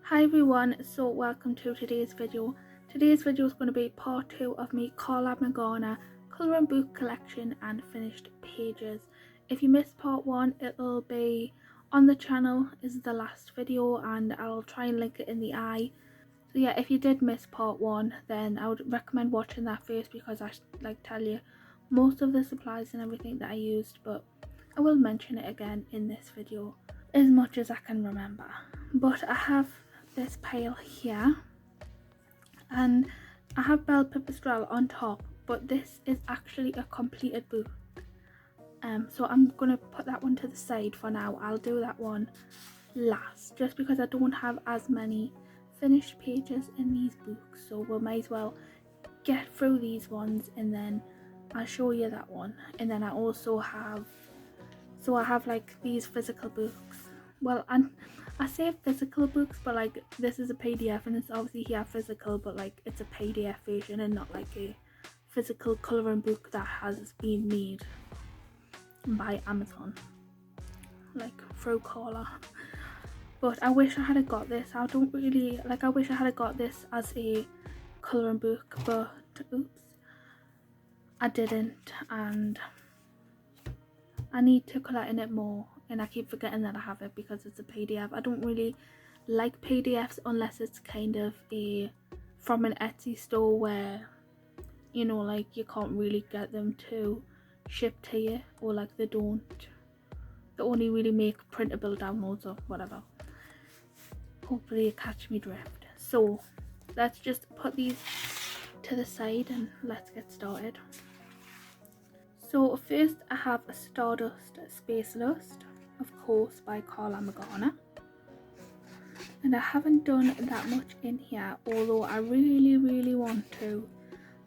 Hi everyone, so welcome to today's video. Today's video is going to be part 2 of me Karla Magana colouring book collection and finished pages. If you missed part 1, it'll be on the channel is the last video and I'll try and link it in the eye. So yeah, if you did miss part 1, then I would recommend watching that first because I tell you most of the supplies and everything that I used, but I will mention it again in this video as much as I can remember. But I have this pile here and I have bell pipistrelle on top, but this is actually a completed book, so I'm gonna put that one to the side for now. I'll do that one last just because I don't have as many finished pages in these books, so we might as well get through these ones and then I'll show you that one. And then I also have, so I have like these physical books. Well, I say physical books, but like this is a PDF and it's obviously here physical, but like it's a PDF version and not like a physical colouring book that has been made by Amazon, like through Karla. But I wish I had got this. I don't really like, I wish I had got this as a colouring book, but oops, I didn't, and I need to collect in it more, and I keep forgetting that I have it because it's a PDF. I don't really like PDFs unless it's kind of a from an Etsy store where, you know, like you can't really get them to ship to you, or like they only really make printable downloads or whatever. Hopefully you catch me drift. So let's just put these to the side and let's get started. So first I have a Stardust Space Lust, of course by Karla Magana. And I haven't done that much in here, although I really want to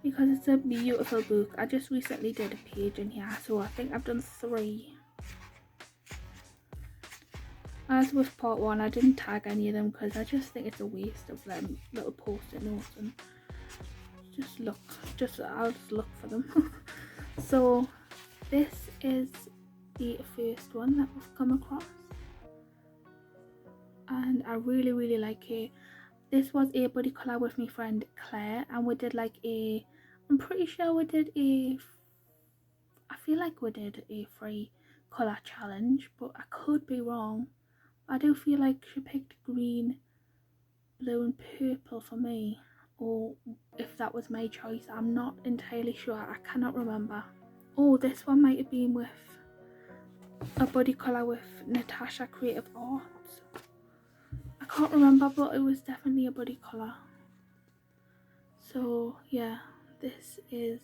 because it's a beautiful book. I just recently did a page in here, so I think I've done 3. As with part 1, I didn't tag any of them because I just think it's a waste of them little post-it notes and I'll just look for them. So this is the first one that we've come across and I really like it. This was a buddy collab with my friend Claire and we did like I'm pretty sure we did I feel like we did a free colour challenge, but I could be wrong. I do feel like she picked green, blue and purple for me, or if that was my choice, I'm not entirely sure. I cannot remember. Oh, this one might have been with a buddy colour with Natasha Creative Arts. I can't remember, but it was definitely a buddy colour. So yeah, this is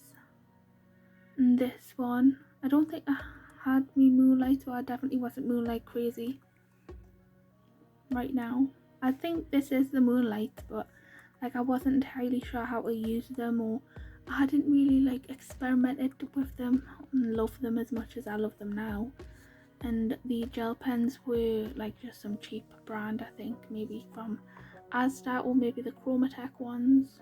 this one. I don't think I had me Moonlight, so I definitely wasn't Moonlight crazy right now. I think this is the Moonlight, but like I wasn't entirely sure how to use them, or I hadn't really like experimented with them and loved them as much as I love them now. And the gel pens were like just some cheap brand, I think maybe from Asda or maybe the Chromatech ones.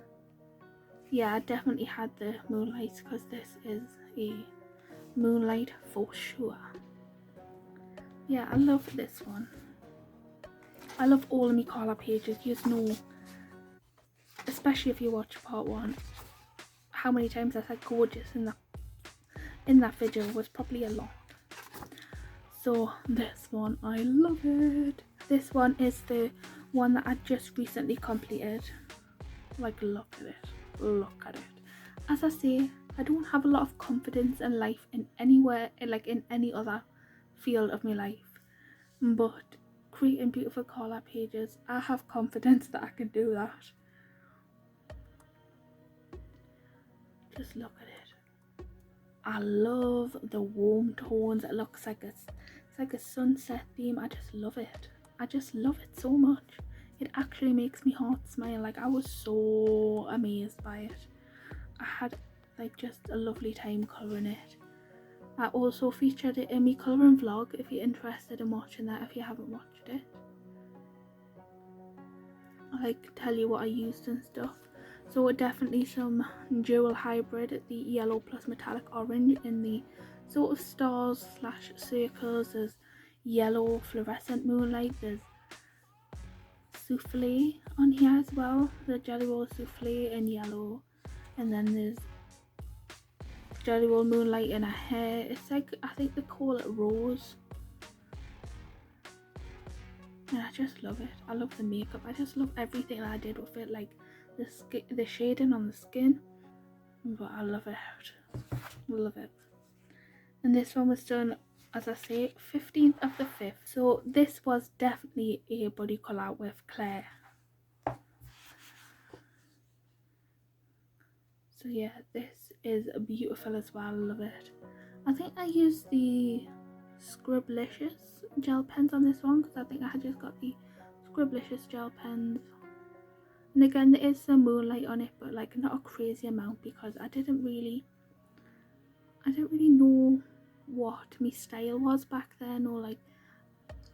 Yeah, I definitely had the Moonlight because this is a Moonlight for sure. Yeah, I love this one. I love all of my Karla pages. You know, especially if you watch part 1, how many times I said gorgeous in that video was probably a lot. So this one, I love it. This one is the one that I just recently completed. Like, look at it. As I say, I don't have a lot of confidence in life in anywhere, like in any other field of my life, but creating beautiful Karla pages, I have confidence that I can do that. Just look at it. I love the warm tones. It looks like it's like a sunset theme. I just love it. I just love it so much. It actually makes me heart smile. Like, I was so amazed by it. I had like just a lovely time colouring it. I also featured it in my colouring vlog if you're interested in watching that, if you haven't watched it. I like tell you what I used and stuff. So definitely some dual hybrid, the yellow plus metallic orange in the sort of stars / circles. There's yellow fluorescent moonlight, there's souffle on here as well, the jelly roll souffle in yellow, and then there's jelly roll moonlight in her hair. It's like, I think they call it rose, and I just love it. I love the makeup. I just love everything that I did with it, like the shading on the skin, but I love it. Love it. And this one was done, as I say, 15th of the 5th. So this was definitely a body colour with Claire. So yeah, this is beautiful as well. I love it. I think I used the Scribblicious gel pens on this one because I think I had just got the Scribblicious gel pens. And again, there is some moonlight on it, but like not a crazy amount because I didn't really know what my style was back then, or like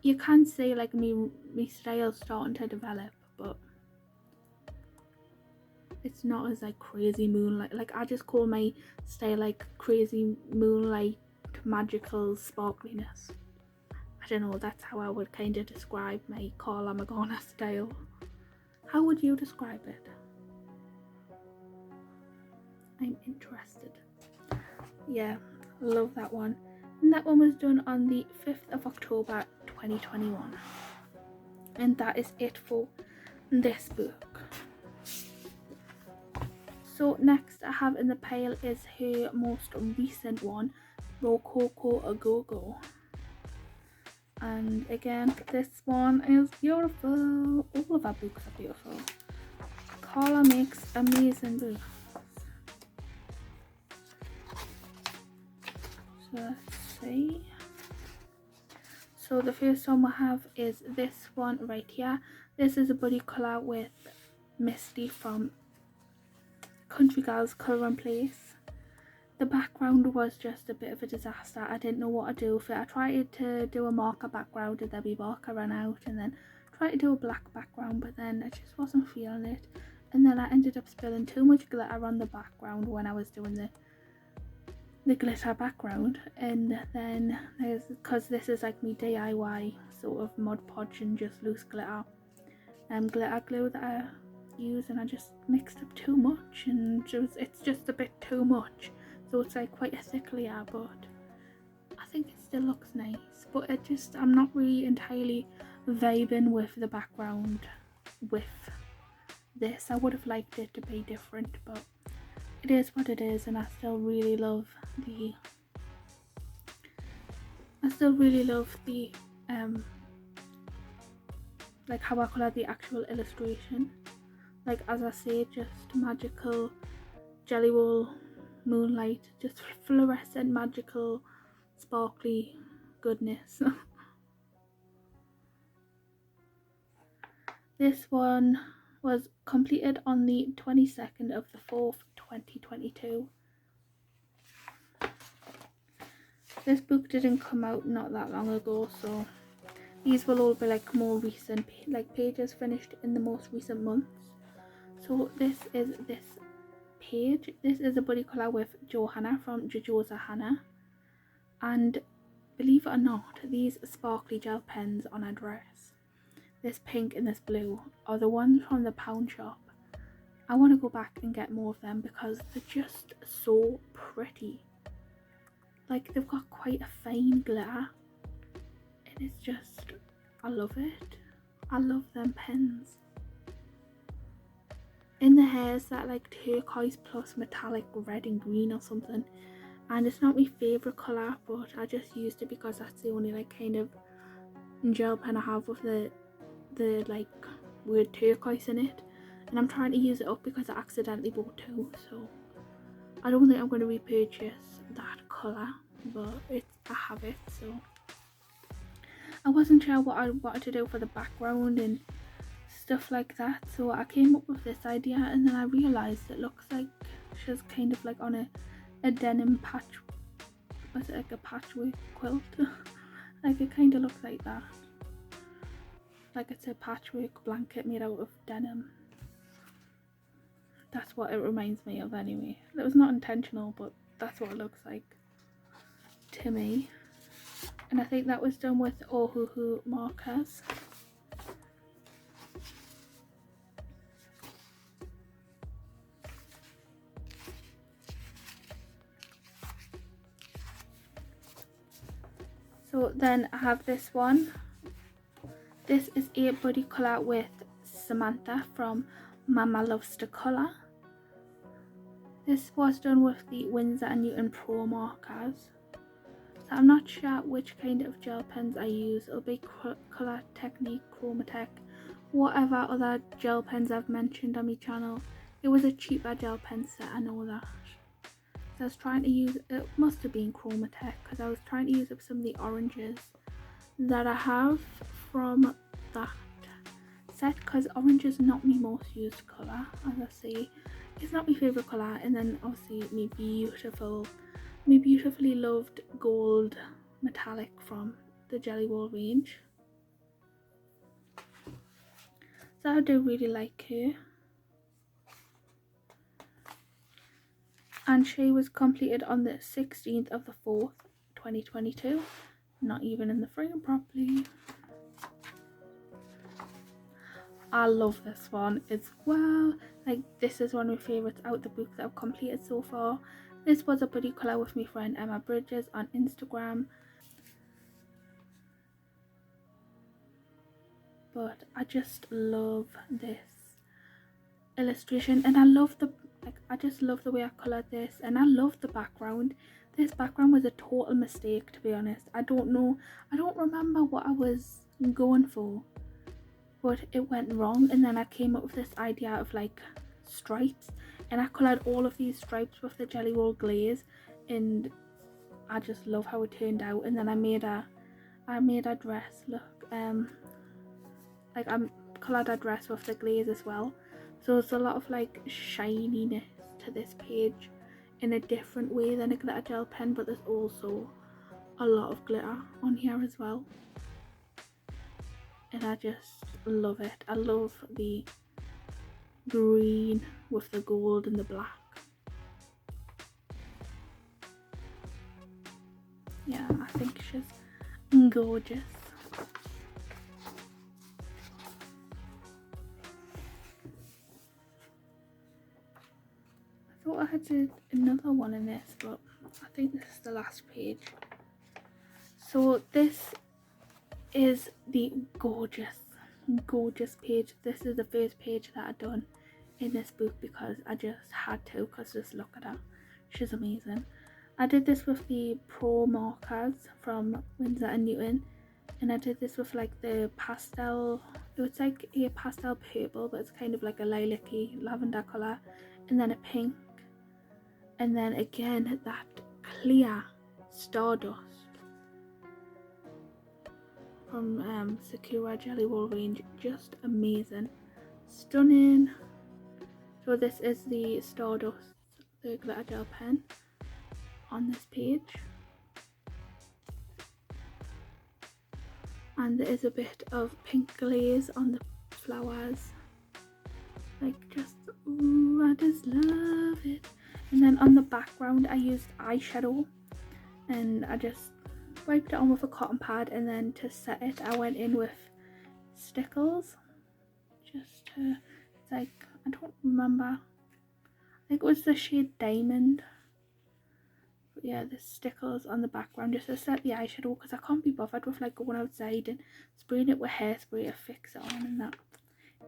you can say like me style starting to develop, but it's not as like crazy moonlight. Like I just call my style like crazy moonlight magical sparkliness. I don't know, that's how I would kind of describe my Karla Magana style. How would you describe it? I'm interested. Yeah, love that one. And that one was done on the 5th of October 2021. And that is it for this book. So next I have in the pile is her most recent one, Roko and Gogo. And again, this one is beautiful. All of our books are beautiful. Karla makes amazing books. So let's see. So the first one we have is this one right here. This is a buddy colour with Misty from Country Girls Colour and Place. The background was just a bit of a disaster. I didn't know what to do with it. I tried to do a marker background and then my marker ran out, and then tried to do a black background, but then I just wasn't feeling it. And then I ended up spilling too much glitter on the background when I was doing the glitter background. And then there's, because this is like me DIY sort of Mod Podge and just loose glitter glue that I use, and I just mixed up too much, and it's just a bit too much. So it's like quite a thick layer, but I think it still looks nice. But I'm not really entirely vibing with the background with this. I would have liked it to be different, but it is what it is, and I still really love the like how I colour the actual illustration. Like, as I say, just magical jelly roll moonlight, just fluorescent magical sparkly goodness. This one was completed on the 22nd of the 4th 2022. This book didn't come out not that long ago, so these will all be like more recent, like pages finished in the most recent months. So this is this page. This is a buddy colour with Johanna from Jojosa Hannah, and believe it or not, these sparkly gel pens on her dress, this pink and this blue, are the ones from the pound shop. I want to go back and get more of them because they're just so pretty. Like, they've got quite a fine glitter, and it's just, I love it. I love them pens. In the hair is that like turquoise plus metallic red and green or something, and it's not my favourite colour, but I just used it because that's the only like kind of gel pen I have with the like word turquoise in it, and I'm trying to use it up because I accidentally bought two, so I don't think I'm going to repurchase that colour, but I have it. So I wasn't sure what I wanted to do for the background and stuff like that, so I came up with this idea, and then I realised it looks like she's kind of like on a denim patch, was it like a patchwork quilt? Like, it kind of looks like that, like it's a patchwork blanket made out of denim. That's what it reminds me of anyway. It was not intentional, but that's what it looks like to me. And I think that was done with Ohuhu markers. So then I have this one. This is a buddy colour with Samantha from Mama Loves to Colour. This was done with the Winsor & Newton Pro markers. So I'm not sure which kind of gel pens I use. It'll be Colour Technique, Chromatech, whatever other gel pens I've mentioned on my channel. It was a cheaper gel pen set, I know that. So I was trying to use, it must have been Chromatech, because I was trying to use up some of the oranges that I have from that set, because orange is not my most used colour, as I say. It's not my favourite colour. And then obviously my beautifully loved gold metallic from the Jelly Roll range. So I do really like her. And she was completed on the 16th of the 4th, 2022. Not even in the frame properly. I love this one as well. Like, this is one of my favourites out the book that I've completed so far. This was a buddy colour with my friend Emma Bridges on Instagram. But I just love this illustration, and I love the, like, I just love the way I coloured this, and I love the background. This background was a total mistake, to be honest. I don't remember what I was going for, but it went wrong. And then I came up with this idea of like stripes, and I coloured all of these stripes with the Jelly Roll glaze, and I just love how it turned out. And then I made a dress look, like I coloured a dress with the glaze as well. So there's a lot of like shininess to this page in a different way than a glitter gel pen, but there's also a lot of glitter on here as well. And I just love it. I love the green with the gold and the black. Yeah, I think she's gorgeous. I thought I had another one in this, but I think this is the last page. So this is the gorgeous page. This is the first page that I've done in this book because I just had to, because just look at her, she's amazing. I did this with the Pro markers from Winsor & Newton, and I did this with like the pastel, it's like a pastel purple, but it's kind of like a lilac-y lavender colour, and then a pink, and then again that clear Stardust from Sakura Jelly Roll range. Just amazing, stunning. So this is the Stardust, the glitter gel pen on this page, and there is a bit of pink glaze on the flowers, like just, ooh, I just love it. And then on the background I used eyeshadow, and I just wiped it on with a cotton pad, and then to set it I went in with stickles, just to, it's like, I don't remember, I think it was the shade Diamond. But yeah, the stickles on the background just to set the eyeshadow, because I can't be bothered with like going outside and spraying it with hairspray to fix it on, and that,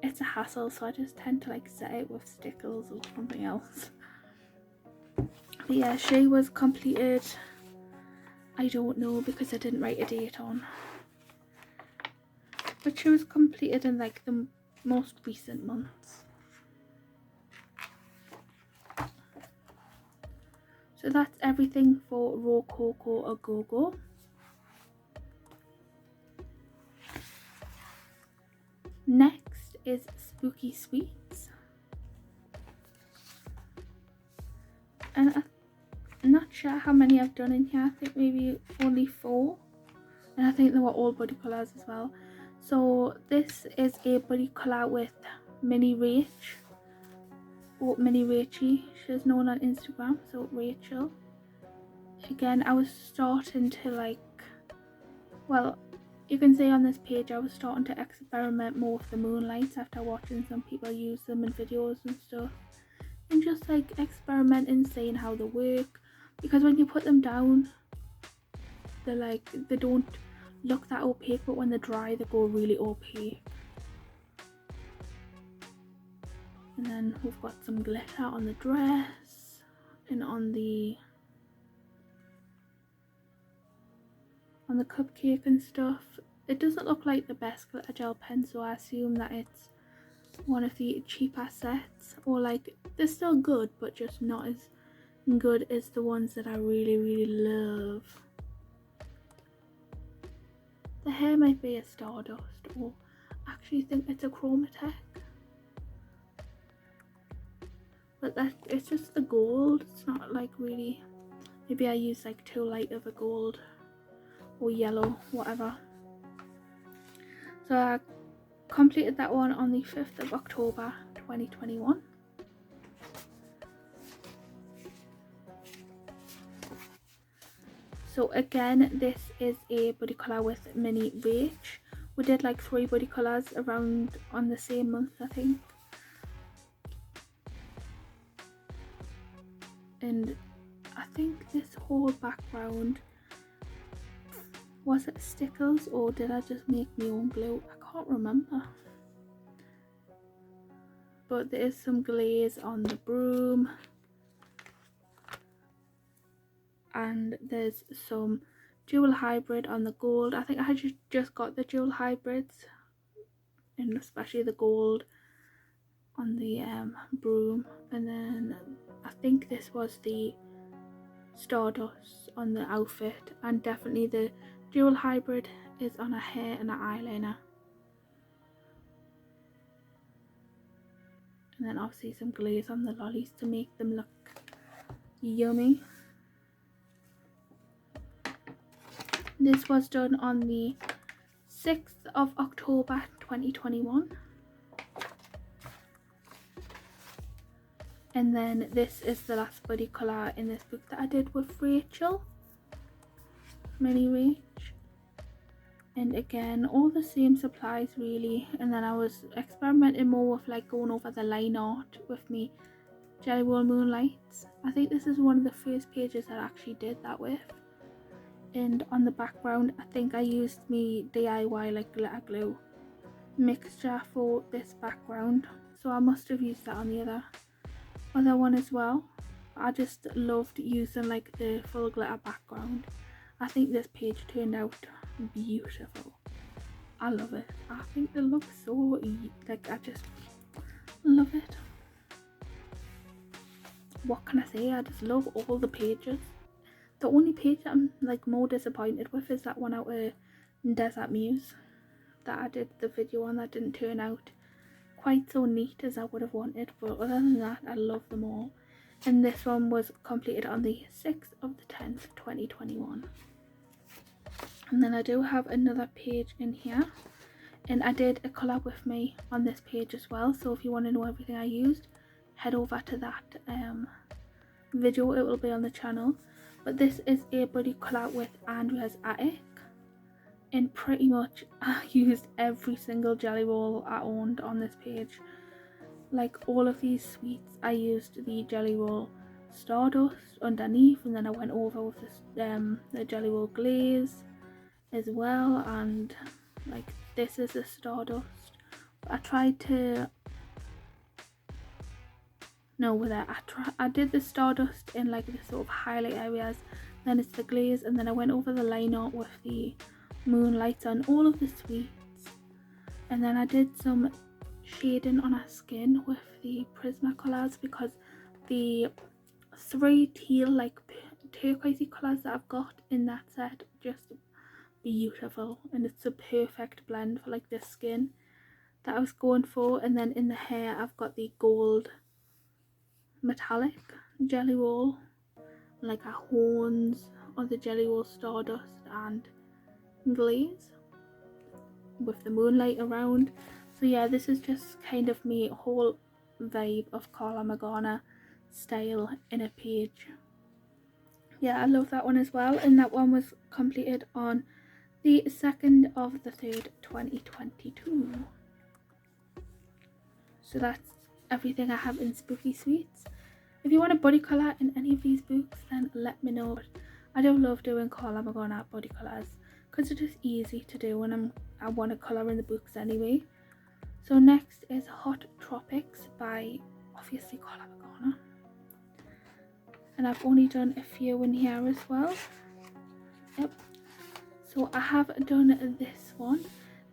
it's a hassle, so I just tend to like set it with stickles or something else. But yeah, she was completed, I don't know because I didn't write a date on, but she was completed in like the most recent months. So that's everything for Roko and Gogo. Next is Spooky Sweets, and I'm not sure how many I've done in here. I think maybe only 4, and I think they were all buddy colours as well. So this is a buddy colour with Mini Rach, or Mini Rachy, she's known on Instagram, so Rachel. Again, I was starting to like, well, you can say on this page I was starting to experiment more with the moonlights after watching some people use them in videos and stuff, and just like experimenting, seeing how they work, because when you put them down they're like, they don't look that opaque, but when they're dry they go really opaque. And then we've got some glitter on the dress and on the cupcake and stuff. It doesn't look like the best glitter gel pen, so I assume that it's one of the cheaper sets, or like they're still good but just not as good as the ones that I really love. The hair might be a Stardust, or I actually think it's a Chromatech, but that it's just the gold. It's not like really, maybe I used like too light of a gold or yellow, whatever. So I completed that one on the 5th of October 2021. So again, this is a body colour with mini Rach. We did like 3 body colours around on the same month, I think. And I think this whole background, was it stickers or did I just make my own glue? I can't remember. But there is some glaze on the broom. And there's some dual hybrid on the gold. I think I just got the dual hybrids, and especially the gold on the broom. And then I think this was the Stardust on the outfit, and definitely the dual hybrid is on her hair and her eyeliner. And then obviously some glaze on the lollies to make them look yummy. This was done on the 6th of October 2021. And then this is the last body colour in this book that I did with Rachel, Mini Rach. And again, all the same supplies really. And then I was experimenting more with like going over the line art with me Jelly Roll Moonlights. I think this is one of the first pages that I actually did that with. And on the background, I think I used me DIY like glitter glue mixture for this background, so I must have used that on the other one as well. I just loved using like the full glitter background. I think this page turned out beautiful. I love it. I think it looks so like, I just love it. What can I say? I just love all the pages. The only page that I'm like more disappointed with is that one out of Desert Muse that I did the video on, that didn't turn out quite so neat as I would have wanted, but other than that I love them all. And this one was completed on the 6th of the 10th 2021. And then I do have another page in here, and I did a collab with me on this page as well, so if you want to know everything I used, head over to that video. It will be on the channel. But this is a body collab with Andrea's Attic, and pretty much I used every single jelly roll I owned on this page. Like all of these sweets, I used the jelly roll Stardust underneath, and then I went over with this, the jelly roll glaze as well. And like this is a Stardust. I tried to I did the Stardust in like the sort of highlight areas, then it's the glaze, and then I went over the line art with the moonlights on all of the sweets, and then I did some shading on her skin with the Prismacolors, because the 3 teal like turquoisey colours that I've got in that set just beautiful, and it's a perfect blend for like the skin that I was going for. And then in the hair I've got the gold metallic jelly roll, like her horns of the jelly roll Stardust and glaze with the moonlight around. So yeah, this is just kind of me whole vibe of Karla Magana style in a page. Yeah, I love that one as well, and that one was completed on the 2nd of the 3rd 2022. So that's everything I have in Spooky Sweets. If you want a body colour in any of these books, then let me know. I do love doing Karla Magana body colours because it's just easy to do when I want to colour in the books anyway. So next is Hot Tropics by obviously Karla Magana. And I've only done a few in here as well. Yep. So I have done this one.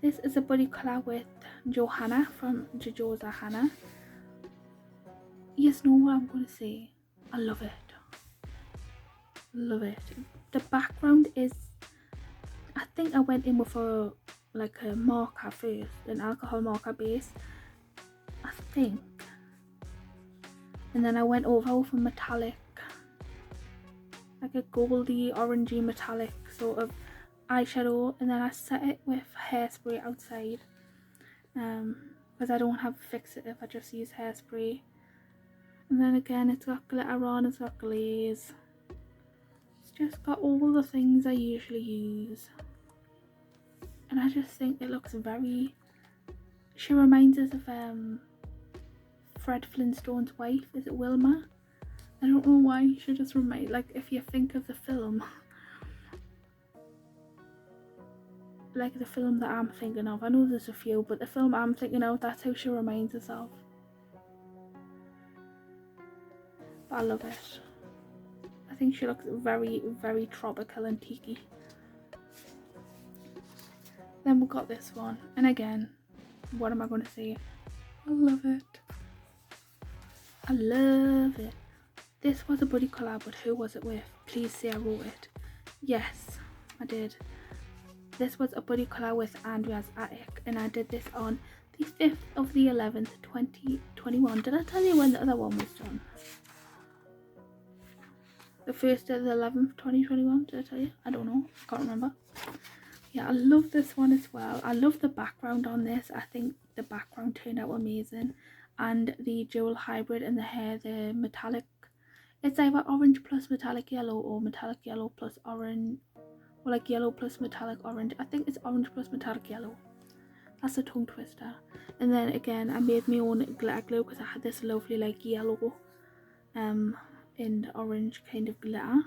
This is a body colour with Johanna from JoJo's Hannah. You know what I'm going to say? I love it. Love it. The background is, I think I went in with a marker first, an alcohol marker base, I think. And then I went over with a metallic, like a goldy, orangey metallic sort of eyeshadow, and then I set it with hairspray outside. Because I don't have fixative, I just use hairspray. And then again, it's got glitter on, it's got glaze. It's just got all the things I usually use. And I just think it looks very... She reminds us of Fred Flintstone's wife. Is it Wilma? I don't know why she just reminds... Like, if you think of the film... like the film that I'm thinking of. I know there's a few, but the film I'm thinking of, that's who she reminds us of. But I love it. I think she looks very, very tropical and tiki. Then we've got this one. And again, what am I going to say? I love it. I love it. This was a buddy collab, but who was it with? Please say I wrote it. Yes, I did. This was a buddy collab with Andrea's Attic, and I did this on the 5th of the 11th, 2021. Did I tell you when the other one was done? The 1st of the 11th, 2021, did I tell you? I don't know, can't remember. Yeah, I love this one as well. I love the background on this. I think the background turned out amazing. And the jewel hybrid in the hair, the metallic. It's either orange plus metallic yellow or metallic yellow plus orange. Or like yellow plus metallic orange. I think it's orange plus metallic yellow. That's a tongue twister. And then again, I made my own glitter glue because I had this lovely like yellow and orange kind of glitter.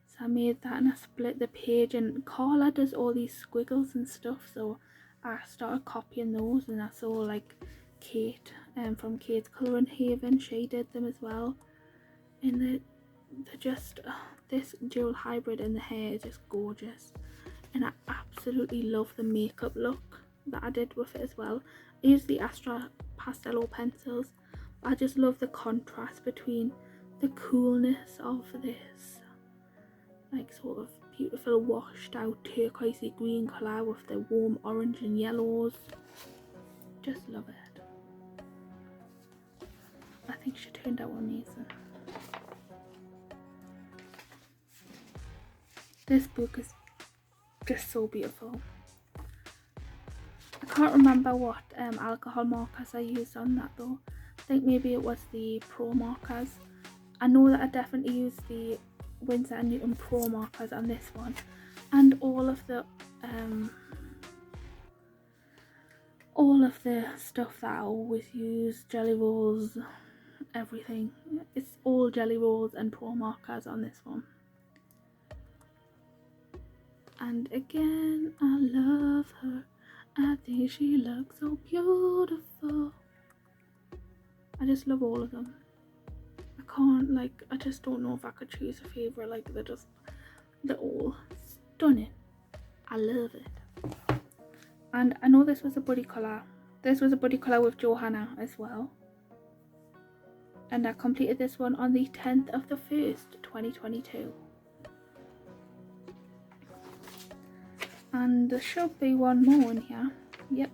So I made that and I split the page, and Karla does all these squiggles and stuff, so I started copying those, and I saw like Kate from Kate's Colouring Haven, she did them as well. And they're just this dual hybrid in the hair is just gorgeous, and I absolutely love the makeup look that I did with it as well. I used the Astra Pastel pencils. I just love the contrast between the coolness of this like sort of beautiful washed out turquoisey green colour with the warm orange and yellows. Just love it. I think she turned out amazing. This book is just so beautiful. I can't remember what alcohol markers I used on that though. I think maybe it was the Pro markers. I know that I definitely used the Winsor & Newton Pro markers on this one, and all of the stuff that I always use, jelly rolls, everything. It's all jelly rolls and Pro markers on this one. And again, I love her. I think she looks so beautiful. I just love all of them. I can't, like, I just don't know if I could choose a favourite. Like, they're all stunning. I love it. And I know this was a buddy colour. This was a buddy colour with Johanna as well. And I completed this one on the 10th of the 1st, 2022. And there should be one more in here. Yep.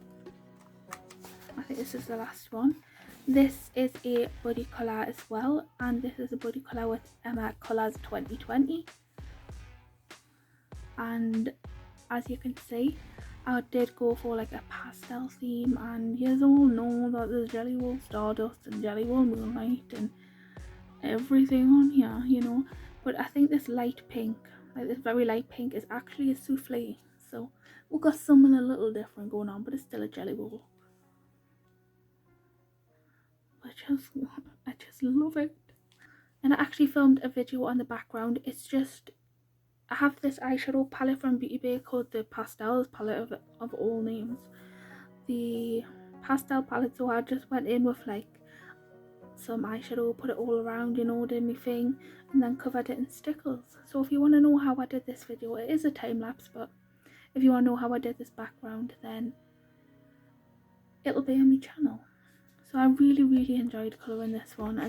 I think this is the last one. This is a buddy colour as well. And this is a buddy colour with Emma Colours 2020. And as you can see, I did go for like a pastel theme. And you all know that there's Jelly Roll Stardust and Jelly Roll Moonlight and everything on here, you know. But I think this light pink, like this very light pink, is actually a souffle. So we've got something a little different going on, but it's still a jelly roll. I just love it. And I actually filmed a video on the background. It's just I have this eyeshadow palette from Beauty Bay called the Pastels palette of all names. The pastel palette, so I just went in with like some eyeshadow, put it all around, you know, did my thing, and then covered it in stickers. So if you want to know how I did this video, it is a time lapse, but if you want to know how I did this background, then it'll be on my channel. So I really enjoyed colouring this one.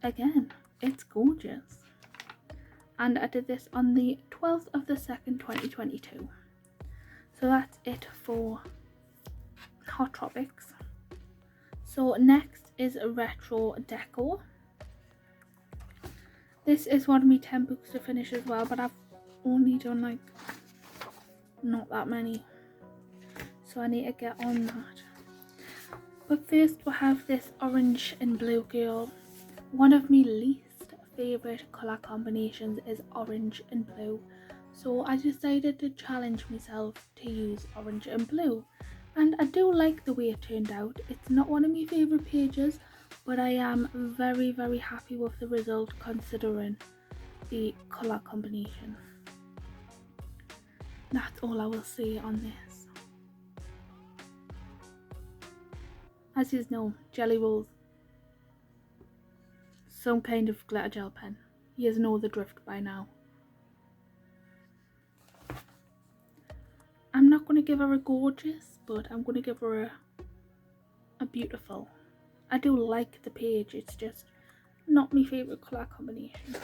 Again, it's gorgeous. And I did this on the 12th of the 2nd, 2022. So that's it for Hot Tropics. So next is Retro Deco. This is one of my 10 books to finish as well, but I've only done like not that many, so I need to get on that. But first we have this orange and blue girl. One of my least favourite colour combinations is orange and blue, so I decided to challenge myself to use orange and blue, and I do like the way it turned out. It's not one of my favourite pages, but I am very happy with the result considering the colour combination. That's all I will say on this. As you know, jelly rolls, some kind of glitter gel pen. You know the drift by now. I'm not going to give her a gorgeous, but I'm going to give her a beautiful. I do like the page, it's just not my favourite colour combination.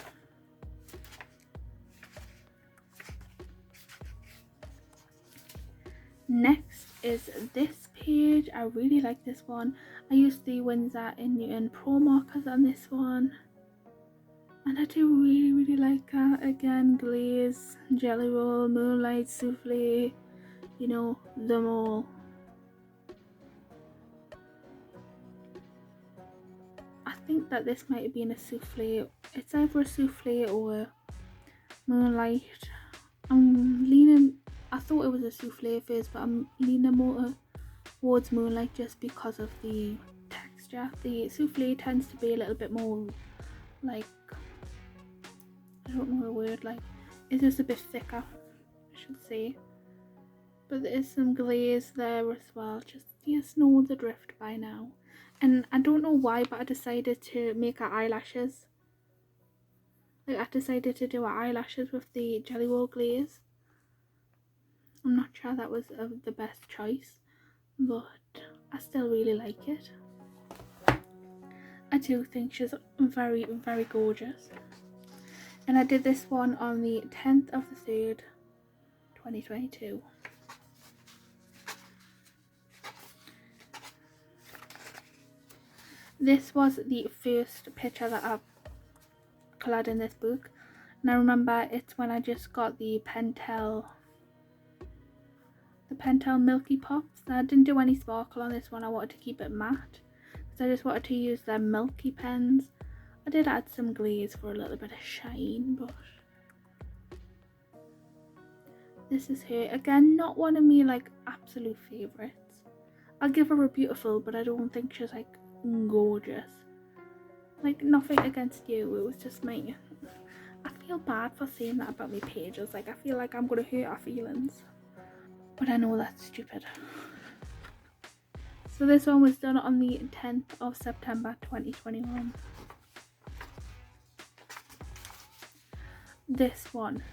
Next is this page. I really like this one. I used the Winsor & Newton Pro markers on this one, and I do really like that. Again, glaze, jelly roll, moonlight, souffle, you know, them all. I think that this might have been a souffle. It's either a souffle or moonlight. I'm leaning, I thought it was a souffle first, but I'm leaning more towards moonlight just because of the texture. The souffle tends to be a little bit more like, I don't know the word, like it's just a bit thicker, I should say. But there is some glaze there as well. Just, you know the drift by now. And I don't know why, but I decided to make her eyelashes. Like, I decided to do her eyelashes with the jelly roll glaze. I'm not sure that was the best choice, but I still really like it. I do think she's very gorgeous. And I did this one on the 10th of the 3rd, 2022. This was the first picture that I coloured in this book, and I remember it's when I just got the Pentel Milky Pops. I didn't do any sparkle on this one. I wanted to keep it matte because I just wanted to use their Milky pens. I did add some glaze for a little bit of shine, but this is her. Again, not one of me like absolute favourites. I'll give her a beautiful, but I don't think she's like gorgeous. Like, nothing against you, it was just me. I feel bad for saying that about my pages. Like, I feel like I'm gonna hurt her feelings, but I know that's stupid. So this one was done on the 10th of September 2021. This one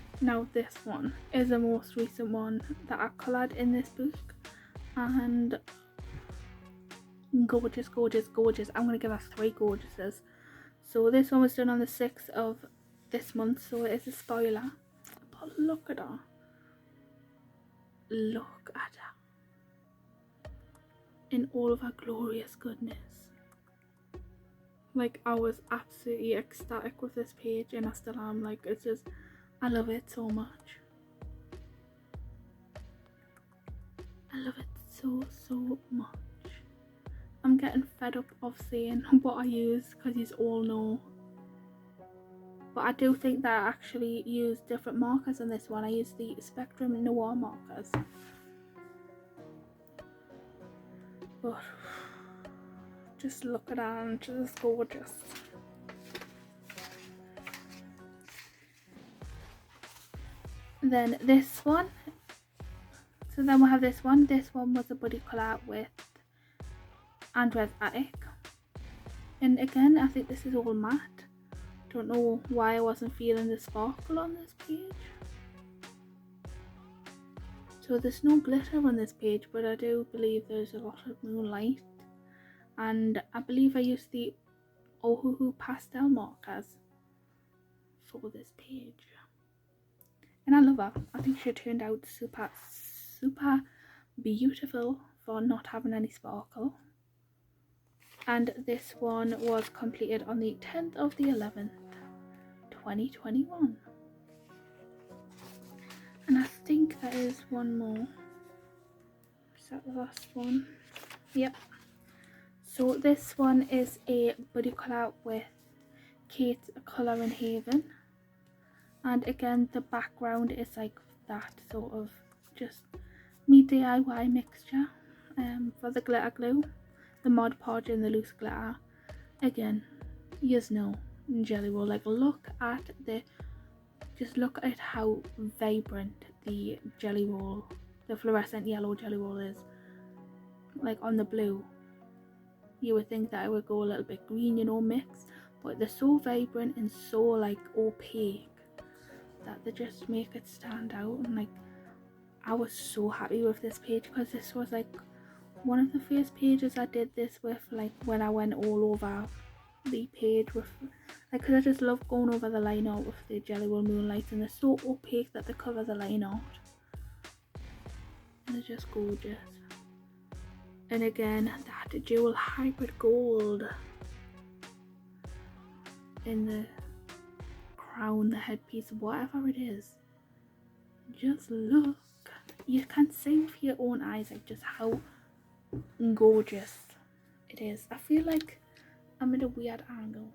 is the most recent one that I coloured in this book, and gorgeous. I'm gonna give us 3 gorgeouses. So this one was done on the 6th of this month, so it is a spoiler, but look at her, in all of her glorious goodness. Like, I was absolutely ecstatic with this page, and I still am. Like, it's just, I love it so much. I love it so much. I'm getting fed up of saying what I use because you all know. But I do think that I actually use different markers on this one. I use the Spectrum Noir markers. But just look at her, and she's gorgeous. Then this one, so then we'll have this one. This one was a buddy colour with Andre's Attic, and again I think this is all matte. Don't know why I wasn't feeling the sparkle on this page. So there's no glitter on this page, but I do believe there's a lot of moonlight, and I believe I used the Ohuhu pastel markers for this page, and I love her. I think she turned out super beautiful for not having any sparkle. And this one was completed on the 10th of the 11th 2021, and I think there is one more. Is that the last one? Yep. So this one is a buddy colour with Kate's Colour in Haven, and again the background is like that sort of just me DIY mixture for the glitter glue, the Mod Podge and the loose glitter. Again, you know, Jelly Roll, like look at how vibrant the Jelly Roll, the fluorescent yellow Jelly Roll is. Like on the blue, you would think that it would go a little bit green, you know, mixed, but they're so vibrant and so like opaque that they just make it stand out. And like I was so happy with this page, because this was like one of the first pages I did this with, like when I went all over the page with, like, because I just love going over the line art with the Jelly Roll Moonlight, and they're so opaque that they cover the line art, and they're just gorgeous. And again, that jewel hybrid gold in the crown, the headpiece, whatever it is. Just look. You can see with your own eyes like just how gorgeous it is. I feel like I'm in a weird angle,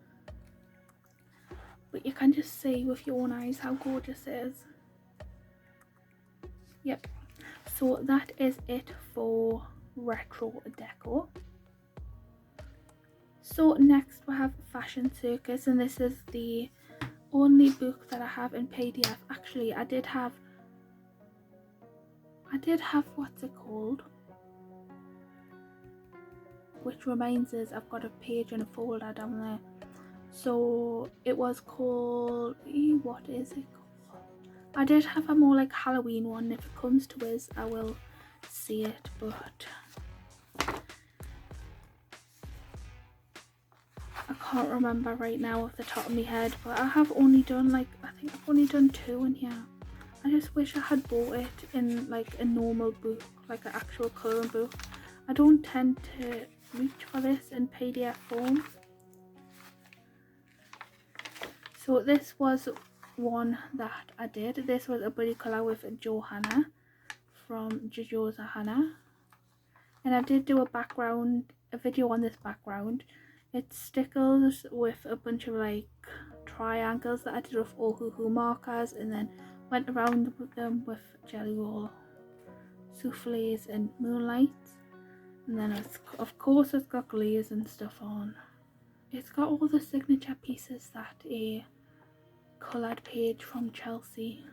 but you can just see with your own eyes how gorgeous it is. Yep. So that is it for retro deco. So next we have Fashion Circus, and this is the only book that I have in PDF. Actually, I did have what's it called, which reminds us I've got a page and a folder down there. So it was called, what is it called? I did have a more like Halloween one. If it comes to us, I will see it, but I can't remember right now off the top of my head. But I have only done like, I think I've only done 2 in here. I just wish I had bought it in like a normal book, like an actual colouring book. I don't tend to reach for this in PDF form. So this was one that I did. This was a buddy colour with Johanna from Jojo's Hannah, and I did do a video on this background. It's stickers with a bunch of like triangles that I did with Ohuhu markers, and then went around with them with Jelly Roll souffles and moonlights. And then of course it's got glaze and stuff on. It's got all the signature pieces that a coloured page from Chelsea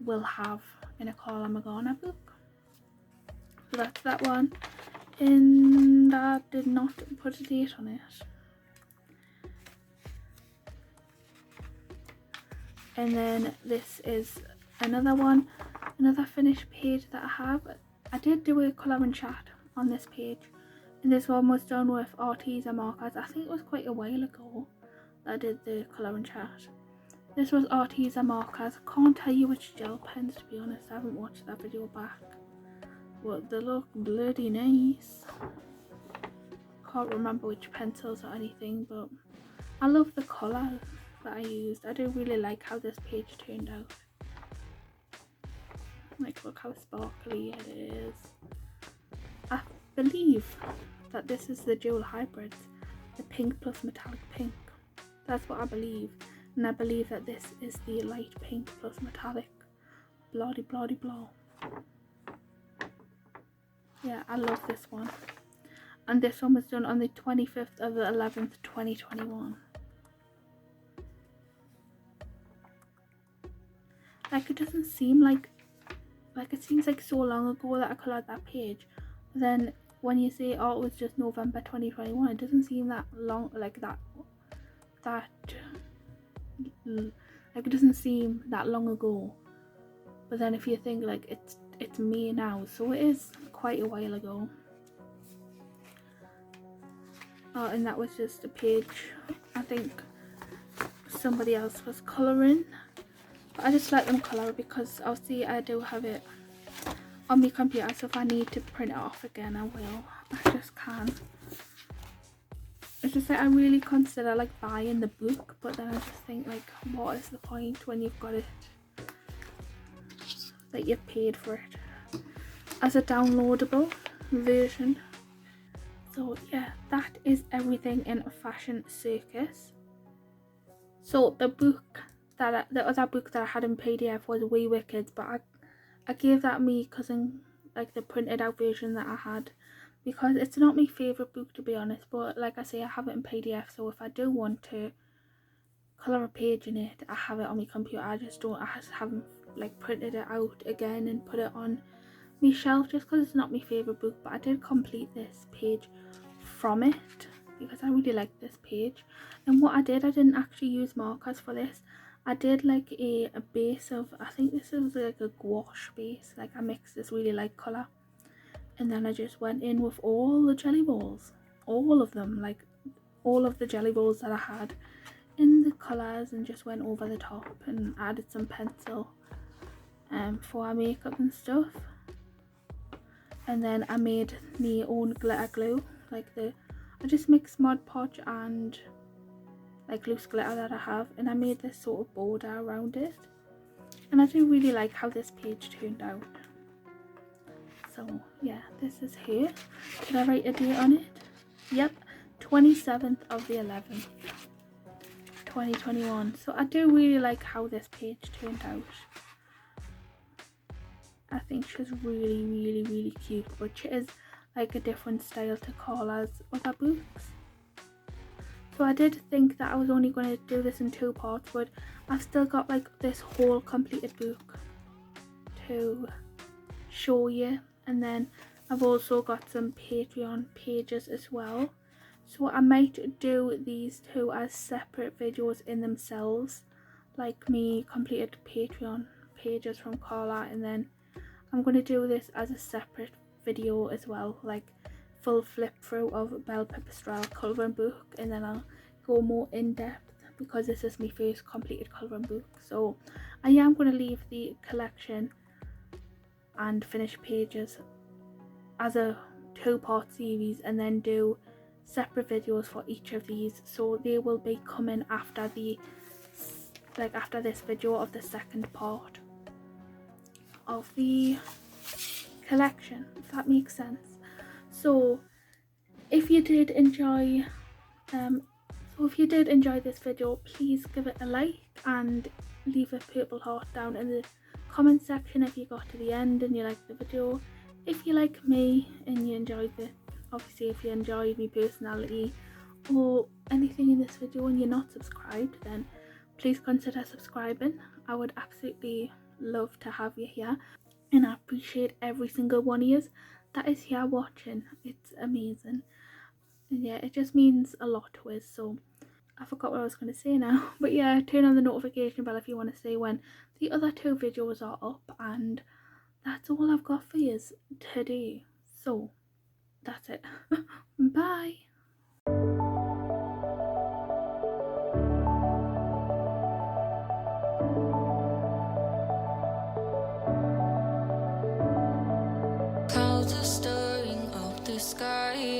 will have in a Karla Magana book. So that's that one, and I did not put a date on it. And then this is another one, another finished page that I have. I did do a colouring chat on this page, and this one was done with Arteza markers. I think it was quite a while ago that I did the colouring chat. This was Arteza markers. I can't tell you which gel pens, to be honest. I haven't watched that video back, but they look bloody nice. Can't remember which pencils or anything, but I love the colour that I used. I do really like how this page turned out. Like, look how sparkly it is. I believe that this is the dual hybrids, the pink plus metallic pink. That's what I believe. And I believe that this is the light pink plus metallic blah de blah de blah. Yeah, I love this one. And this one was done on the 25th of the 11th 2021. like it doesn't seem like it seems like so long ago that I coloured that page. But then when you say, oh, it was just November 2021, it doesn't seem that long, like that like it doesn't seem that long ago. But then if you think like it's May now, so it is quite a while ago. Oh, and that was just a page I think somebody else was colouring. But I just let them colour because obviously I do have it on my computer, so if I need to print it off again I will. I just can. It's just like I really consider like buying the book, but then I just think like, what is the point when you've got it, like you've paid for it as a downloadable version. So yeah, that is everything in Fashion Circus. So the other book that I had in PDF was We Wicked, but I gave that me cousin, like the printed out version that I had, because it's not my favourite book to be honest, but like I say, I have it in PDF, so if I do want to colour a page in it, I have it on my computer. I just haven't like printed it out again and put it on my shelf just because it's not my favourite book. But I did complete this page from it because I really like this page. And what I didn't actually use markers for this. I did like a base of, I think this is like a gouache base, like I mixed this really light colour, and then I just went in with all the jelly balls, all of them, like all of the jelly balls that I had in the colours, and just went over the top and added some pencil for our makeup and stuff. And then I made my own glitter glue, like I just mixed Mod Podge and like loose glitter that I have, and I made this sort of border around it, and I do really like how this page turned out. So yeah, this is here. Did I write a date on it? Yep, 27th of the 11th 2021. So I do really like how this page turned out. I think she's really cute, but she is like a different style to Karla's other books. So I did think that I was only going to do this in 2 parts, but I've still got like this whole completed book to show you. And then I've also got some Patreon pages as well. So I might do these 2 as separate videos in themselves, like me completed Patreon pages from Karla, and then I'm going to do this as a separate video as well, like full flip through of Belle Pipistrelle colouring book, and then I'll go more in depth because this is my first completed colouring book. So I am going to leave the collection and finished pages as a 2-part series, and then do separate videos for each of these, so they will be coming after after this video of the second part of the collection, if that makes sense. So if you did enjoy this video, please give it a like and leave a purple heart down in the comment section if you got to the end and you liked the video. If you like me and you enjoyed it, obviously if you enjoyed my personality or anything in this video and you're not subscribed, then please consider subscribing. I would absolutely love to have you here, and I appreciate every single one of you that is here watching. It's amazing, and yeah, it just means a lot to us. So I forgot what I was going to say now, but yeah, turn on the notification bell if you want to see when the other 2 videos are up. And that's all I've got for you today, so that's it. Bye. Clouds are stirring up the sky.